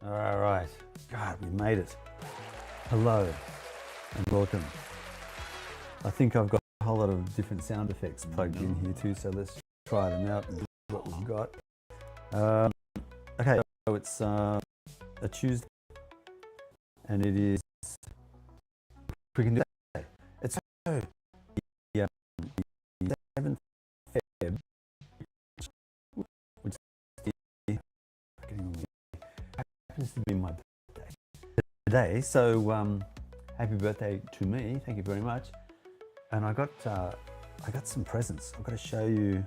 All right. God, we made it. Hello and welcome. I think I've got a whole lot of different sound effects plugged in here too, so let's try them out and do what we've got. Okay, so it's a Tuesday and it is freaking Tuesday. It's the 7th Feb, which happens to be my birthday today. So happy birthday to me! Thank you very much. And I got some presents. I've got to show you.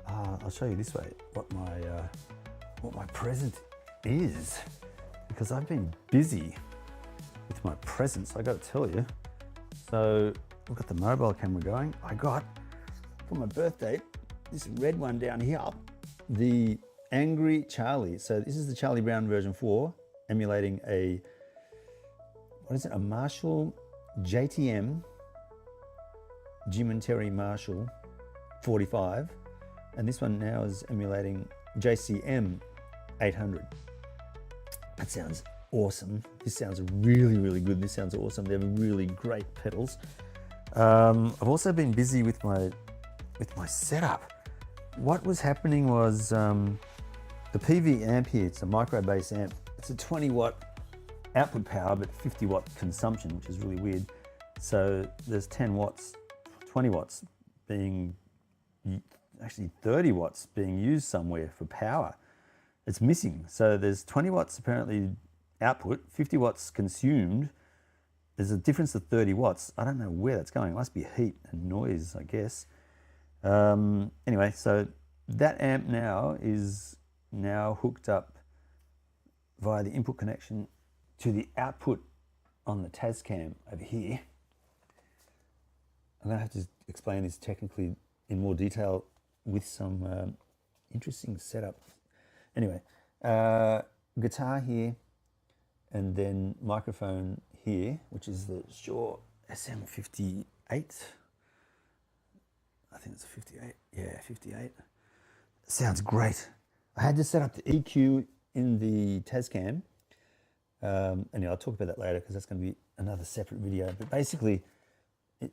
I'll show you this way what my present is, because I've been busy with my presents. I got to tell you. So we've got the mobile camera going. I got for my birthday this red one down here, the Angry Charlie. So this is the Charlie Brown version 4, emulating a a Marshall JTM Jim and Terry Marshall 45, and this one now is emulating JCM 800. That sounds awesome. This sounds really, really good. This sounds awesome. They have really great pedals. I've also been busy with my setup. What was happening was the PV amp here. It's a micro bass amp. It's a 20 watt output power, but 50 watt consumption, which is really weird. So there's 10 watts, 20 watts being, actually 30 watts being used somewhere for power. It's missing. So there's 20 watts apparently output, 50 watts consumed. There's a difference of 30 watts. I don't know where that's going. It must be heat and noise, I guess. Anyway, so that amp now is hooked up via the input connection to the output on the Tascam over here. I'm going to have to explain this technically in more detail with some interesting setup. Anyway, guitar here, and then microphone here, which is the Shure SM58. I think it's a 58. Yeah, 58. Sounds great. I had to set up the EQ in the Tascam. Anyway, I'll talk about that later because that's going to be another separate video. But basically,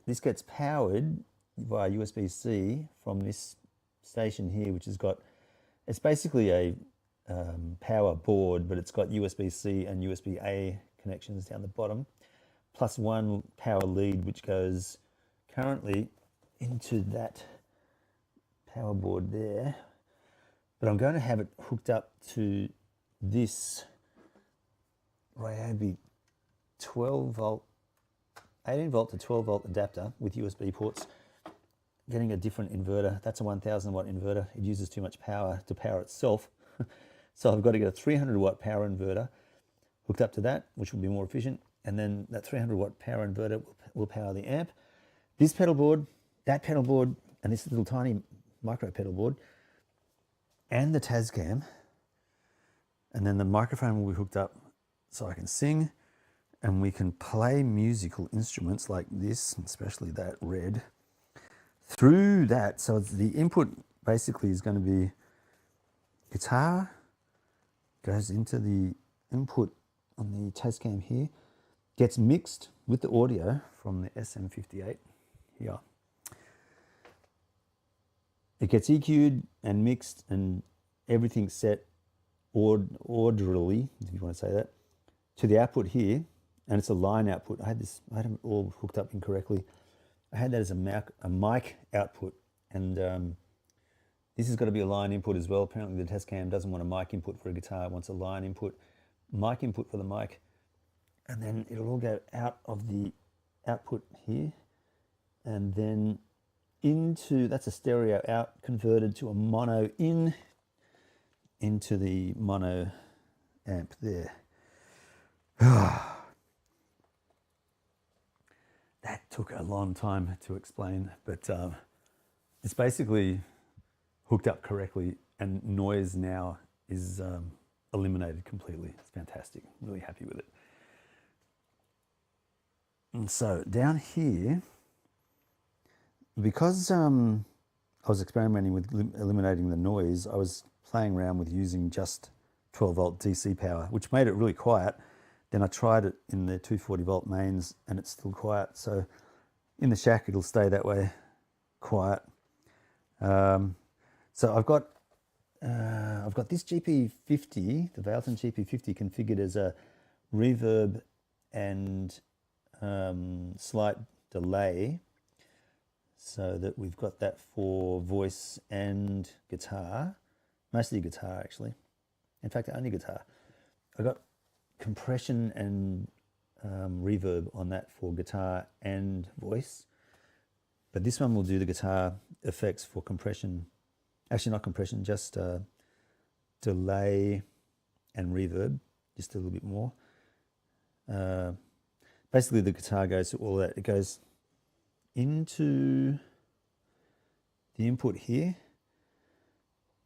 this gets powered via USB-C from this station here, which has got, it's basically a power board, but it's got USB-C and USB-A connections down the bottom, plus one power lead, which goes currently into that power board there. But I'm going to have it hooked up to this Ryobi 12 volt, 18 volt to 12 volt adapter with USB ports, getting a different inverter. That's a 1000 watt inverter. It uses too much power to power itself. So I've got to get a 300 watt power inverter hooked up to that, which will be more efficient. And then that 300 watt power inverter will power the amp. This pedal board, that pedal board, and this little tiny micro pedal board, and the Tascam. And then the microphone will be hooked up so I can sing, and we can play musical instruments like this, especially that red, through that. So it's the input basically is going to be guitar, goes into the input on the Tascam here, gets mixed with the audio from the SM58 here. It gets EQ'd and mixed and everything set orderly, if you want to say that, to the output here, and it's a line output. I had them all hooked up incorrectly. I had that as a mic output, and this has got to be a line input as well. Apparently the Tascam doesn't want a mic input for a guitar, it wants a line input, mic input for the mic, and then it'll all go out of the output here, and then into, that's a stereo out converted to a mono in, into the mono amp there. That took a long time to explain, but it's basically hooked up correctly, and noise now is eliminated completely. It's fantastic. I'm really happy with it. And so down here, because I was experimenting with eliminating the noise, I was playing around with using just 12 volt DC power, which made it really quiet. Then I tried it in the 240 volt mains and it's still quiet. So in the Schack, it'll stay that way, quiet. So I've got this GP50, the Valton GP50, configured as a reverb and slight delay, so that we've got that for voice and guitar, mostly guitar actually. In fact, only guitar. I got compression and reverb on that for guitar and voice, but this one will do the guitar effects for compression. Actually, not compression, just delay and reverb, just a little bit more. Basically, the guitar goes to all that. It goes into the input here,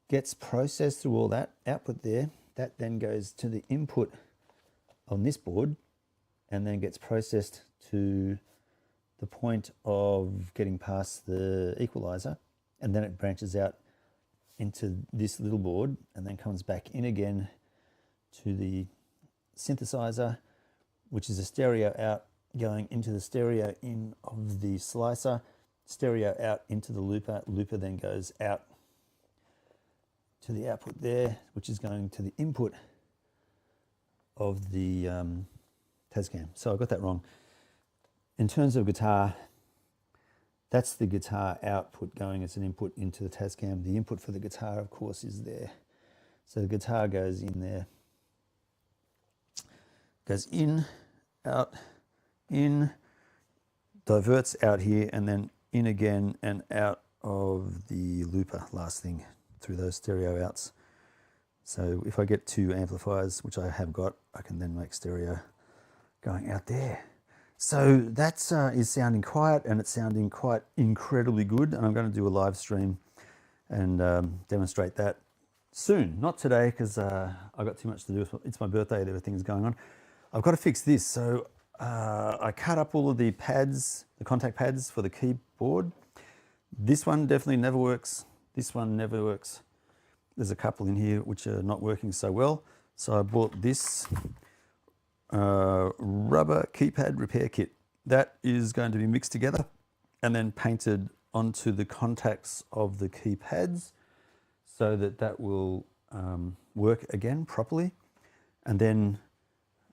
gets processed through all that output there. That then goes to the input on this board and then gets processed to the point of getting past the equalizer, and then it branches out into this little board and then comes back in again to the synthesizer, which is a stereo out going into the stereo in of the slicer, stereo out into the looper. Looper then goes out to the output there, which is going to the input of the Tascam. So I got that wrong. In terms of guitar, that's the guitar output going as an input into the Tascam. The input for the guitar, of course, is there. So the guitar goes in there, goes in, out, in, diverts out here, and then in again and out of the looper, last thing, through those stereo outs. So if I get two amplifiers, which I have got, I can then make stereo going out there. So that is sounding quiet, and it's sounding quite incredibly good. And I'm going to do a live stream and demonstrate that soon. Not today, because I've got too much to do. It's my birthday, everything's going on. I've got to fix this. So I cut up all of the pads, the contact pads for the keyboard. This one definitely never works. This one never works. There's a couple in here which are not working so well. So I bought this rubber keypad repair kit. That is going to be mixed together and then painted onto the contacts of the keypads so that that will work again properly. And then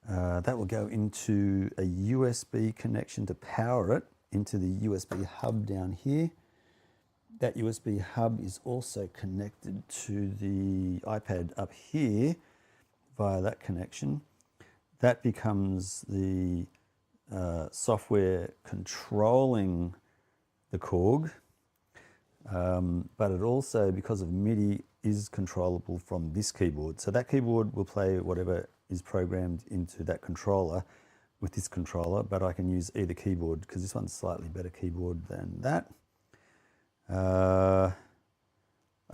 that will go into a USB connection to power it into the USB hub down here. That USB hub is also connected to the iPad up here via that connection. That becomes the software controlling the Korg, but it also, because of MIDI, is controllable from this keyboard. So that keyboard will play whatever is programmed into that controller with this controller, but I can use either keyboard because this one's slightly better keyboard than that. I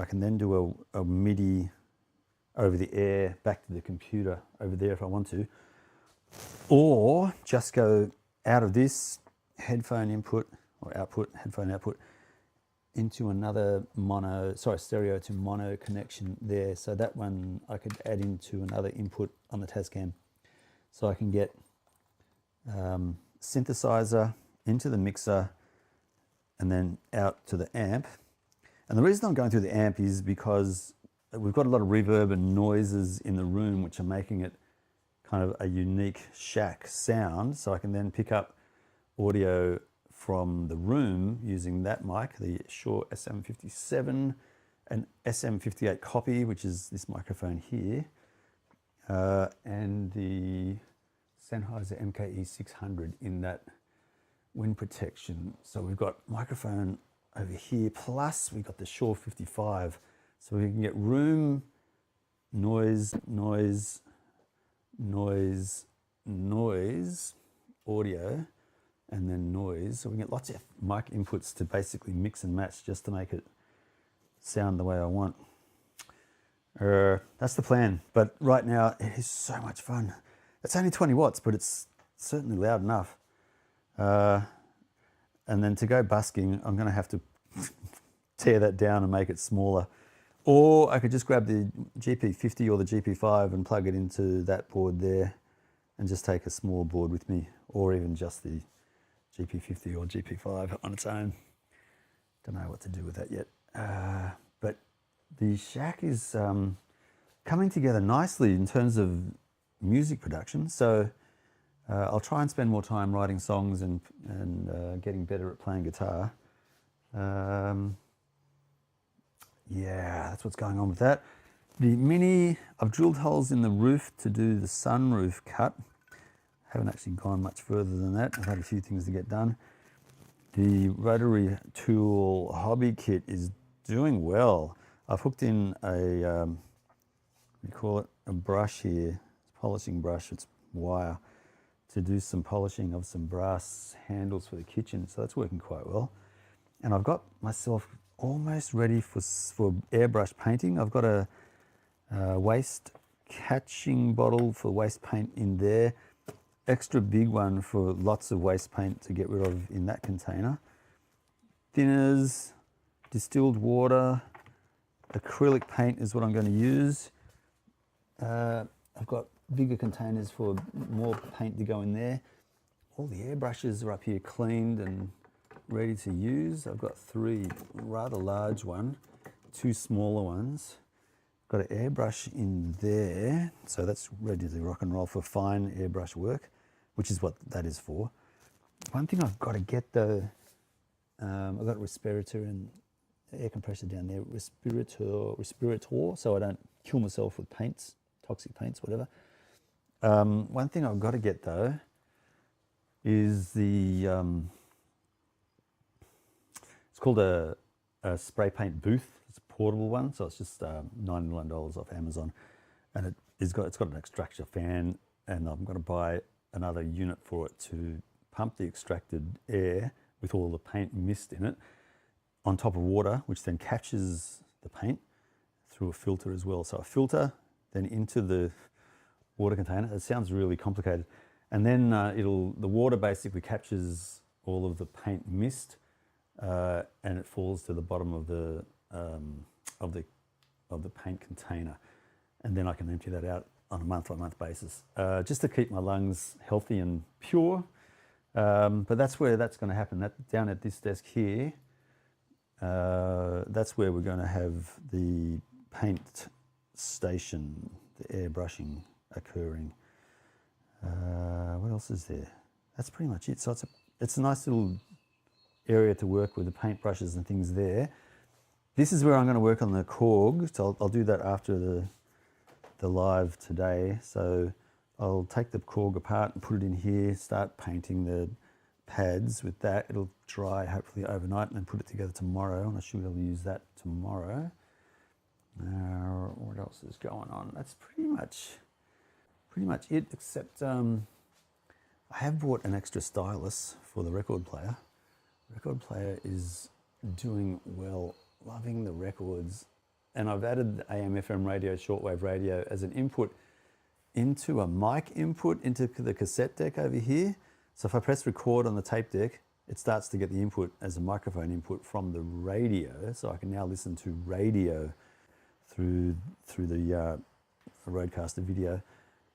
can then do a MIDI over the air back to the computer over there if I want to, or just go out of this headphone input or output, headphone output, into another stereo to mono connection there. So that one I could add into another input on the Tascam. So I can get synthesizer into the mixer and then out to the amp. And the reason I'm going through the amp is because we've got a lot of reverb and noises in the room which are making it kind of a unique Schack sound. So I can then pick up audio from the room using that mic, the Shure SM57, an SM58 copy, which is this microphone here, and the Sennheiser MKE600 in that wind protection. So we've got microphone over here, plus we've got the Shure 55. So we can get room, noise, noise, noise, noise, audio, and then noise. So we can get lots of mic inputs to basically mix and match just to make it sound the way I want. That's the plan. But right now it is so much fun. It's only 20 watts, but it's certainly loud enough. And then to go busking, I'm going to have to tear that down and make it smaller. Or I could just grab the GP50 or the GP5 and plug it into that board there and just take a small board with me, or even just the GP50 or GP5 on its own. Don't know what to do with that yet. But the Schack is coming together nicely in terms of music production. So I'll try and spend more time writing songs and getting better at playing guitar. Yeah, that's what's going on with that. The Mini, I've drilled holes in the roof to do the sunroof cut. Haven't actually gone much further than that. I've had a few things to get done. The rotary tool hobby kit is doing well. I've hooked in a, we call it a brush here, it's a polishing brush, it's wire, to do some polishing of some brass handles for the kitchen. So that's working quite well. And I've got myself almost ready for airbrush painting. I've got a waste catching bottle for waste paint in there, extra big one for lots of waste paint to get rid of in that container. Thinners, distilled water, acrylic paint is what I'm going to use. I've got bigger containers for more paint to go in there. All the airbrushes are up here cleaned and ready to use. I've got 3 rather large ones, 2 smaller ones. Got an airbrush in there, so that's ready to rock and roll for fine airbrush work, which is what that is for. One thing I've got to get though, I've got a respirator and air compressor down there, respirator, so I don't kill myself with paints, toxic paints, whatever. One thing I've got to get though is the, it's called a spray paint booth. It's a portable one, so it's just $99 off Amazon, and it's got an extractor fan, and I'm going to buy another unit for it to pump the extracted air with all the paint mist in it on top of water, which then catches the paint through a filter as well. So a filter, then into the water container. It sounds really complicated, and then the water basically captures all of the paint mist, and it falls to the bottom of the paint container, and then I can empty that out on a month-by-month basis, just to keep my lungs healthy and pure. But that's where that's going to happen. That down at this desk here, that's where we're going to have the paint station, the airbrushing occurring. What else is there? That's pretty much it. So it's a nice little area to work with the paintbrushes and things there. This is where I'm going to work on the Korg. So I'll do that after the live today. So I'll take the Korg apart and put it in here, start painting the pads with that. It'll dry hopefully overnight, and then put it together tomorrow, and I should be able to use that tomorrow. What else is going on? That's pretty much it, except I have bought an extra stylus for the record player. The record player is doing well, loving the records, and I've added the AM, FM radio, shortwave radio as an input into a mic input into the cassette deck over here. So if I press record on the tape deck, it starts to get the input as a microphone input from the radio. So I can now listen to radio through the Rodecaster video.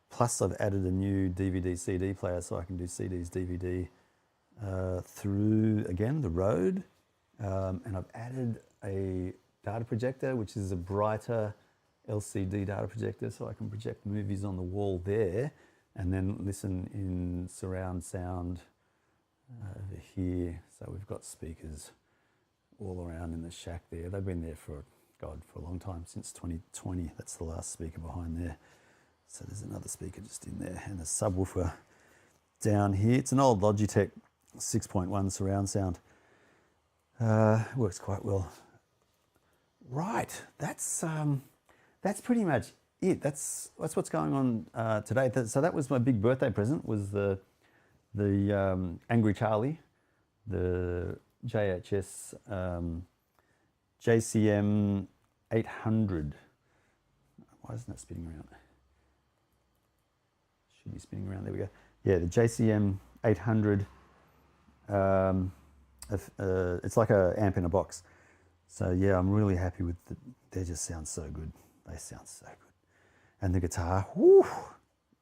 Plus I've added a new DVD CD player, so I can do CDs, DVD through, again, the Rode. And I've added a data projector, which is a brighter LCD data projector, so I can project movies on the wall there and then listen in surround sound over here. So we've got speakers all around in the Schack there. They've been there for a long time, since 2020. That's the last speaker behind there. So there's another speaker just in there, and a subwoofer down here. It's an old Logitech 6.1 surround sound. Works quite well. Right, that's pretty much it. That's what's going on today. So that was my big birthday present, was the Angry Charlie, the JHS JCM 800. Why isn't that spinning around? Should be spinning around. There we go. Yeah, the JCM 800. It's like an amp in a box. So yeah, I'm really happy with they just sound so good. They sound so good. And the guitar, whew,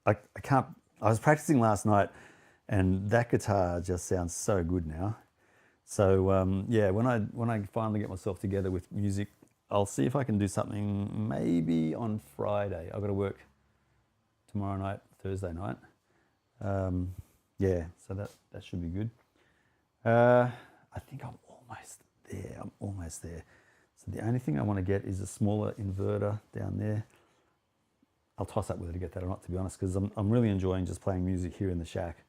I can't, I was practicing last night and that guitar just sounds so good now. So yeah, when I finally get myself together with music, I'll see if I can do something maybe on Friday. I've got to work tomorrow night, Thursday night. Yeah, so that should be good. I think I'm almost there. I'm almost there. So the only thing I want to get is a smaller inverter down there. I'll toss up whether to get that or not, to be honest, because I'm really enjoying just playing music here in the shack.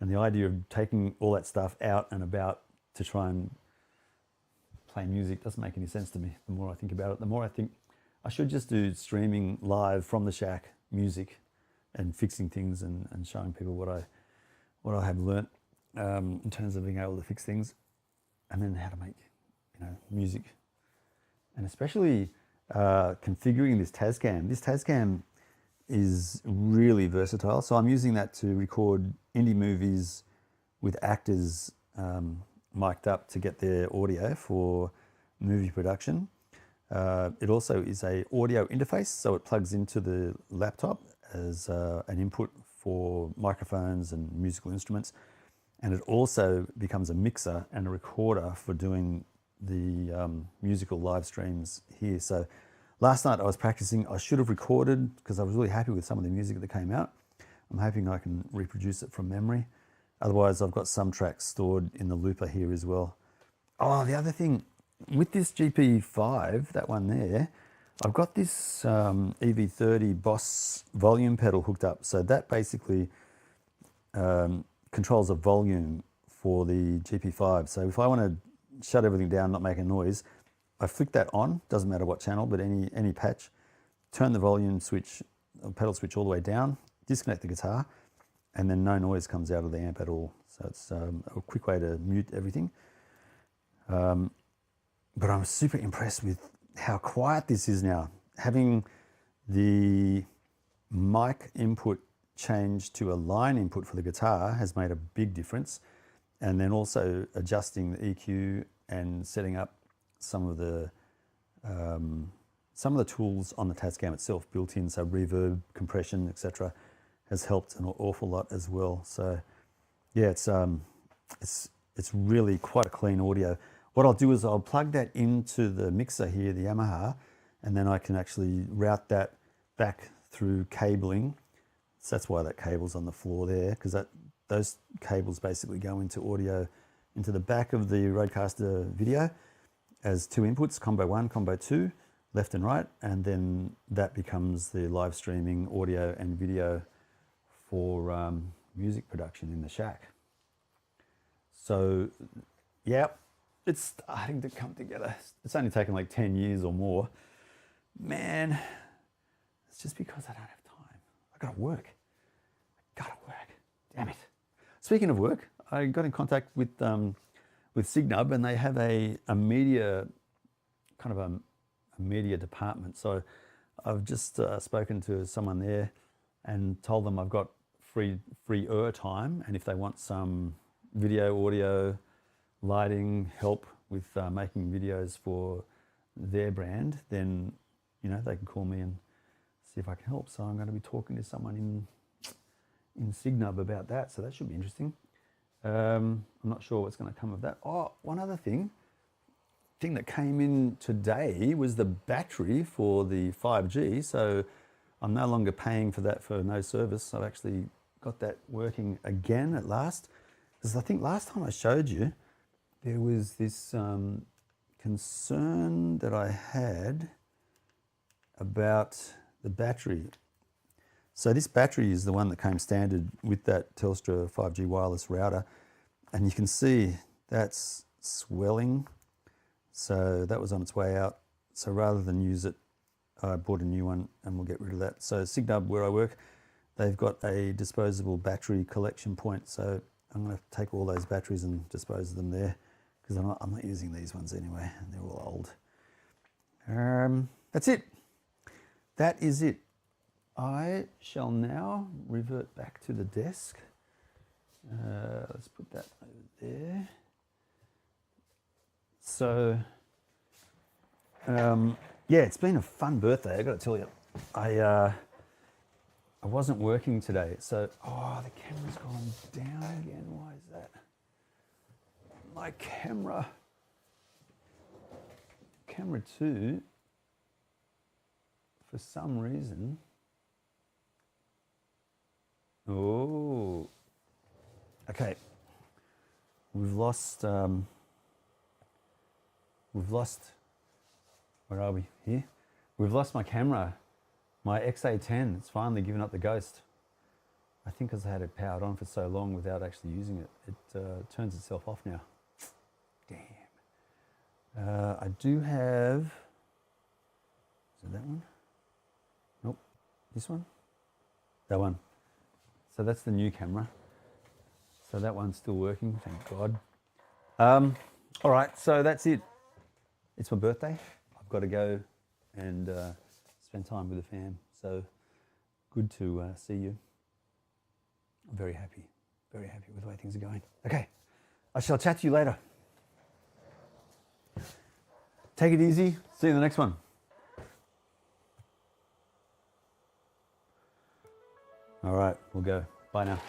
And the idea of taking all that stuff out and about to try and play music doesn't make any sense to me. The more I think about it, the more I think I should just do streaming live from the shack music and fixing things and showing people what I have learnt in terms of being able to fix things, and then how to make music, and especially configuring this Tascam. This Tascam is really versatile. So I'm using that to record indie movies with actors mic'd up to get their audio for movie production. It also is a audio interface, so it plugs into the laptop as an input for microphones and musical instruments. And it also becomes a mixer and a recorder for doing the musical live streams here. So last night I was practicing. I should have recorded because I was really happy with some of the music that came out. I'm hoping I can reproduce it from memory. Otherwise, I've got some tracks stored in the looper here as well. Oh, the other thing, with this GP5, that one there, I've got this EV30 Boss volume pedal hooked up. So that basically controls a volume for the GP5. So if I want to shut everything down, not make a noise, I flick that on, doesn't matter what channel, but any patch, turn the volume switch, pedal switch all the way down, disconnect the guitar, and then no noise comes out of the amp at all. So it's a quick way to mute everything. But I'm super impressed with how quiet this is now. Having the mic input change to a line input for the guitar has made a big difference. And then also adjusting the EQ and setting up some of the tools on the Tascam itself built in, so reverb, compression, etc., has helped an awful lot as well. So yeah, it's really quite a clean audio. What I'll do is I'll plug that into the mixer here, the Yamaha, and then I can actually route that back through cabling. So that's why that cable's on the floor there, because those cables basically go into audio, into the back of the Rodecaster video as two inputs, combo 1, combo 2, left and right, and then that becomes the live streaming audio and video for music production in the shack. So yeah, it's starting to come together. It's only taken like 10 years or more. Man, it's just because I don't have time. I gotta work. Damn it. Speaking of work, I got in contact with Signub, and they have a media, kind of a media department. So I've just spoken to someone there and told them I've got free time, and if they want some video, audio, lighting help with making videos for their brand, then they can call me and see if I can help. So I'm going to be talking to someone in Signub about that, so that should be interesting. I'm not sure what's going to come of that. Oh, one other thing that came in today was the battery for the 5G. So I'm no longer paying for that for no service. I've actually got that working again at last. Because I think last time I showed you, there was this concern that I had about the battery. So this battery is the one that came standard with that Telstra 5G wireless router. And you can see that's swelling. So that was on its way out. So rather than use it, I bought a new one and we'll get rid of that. So Signub, where I work, they've got a disposable battery collection point. So I'm going to take all those batteries and dispose of them there, because I'm not using these ones anyway. They're all old. That's it. That is it. I shall now revert back to the desk. Let's put that over there. So Yeah, it's been a fun birthday, I got to tell you. I wasn't working today, so oh, the camera's gone down again. Why is that? My camera 2, for some reason. Oh, okay. We've lost. Where are we? Here. We've lost my camera. My XA10. It's finally given up the ghost. I think because I had it powered on for so long without actually using it, it turns itself off now. Damn. I do have. Is it that one? Nope. This one? That one. So that's the new camera. So that one's still working, thank God. All right, so that's it. It's my birthday. I've got to go and spend time with the fam. So good to see you. I'm very happy with the way things are going. Okay, I shall chat to you later. Take it easy. See you in the next one. All right, we'll go. Bye now.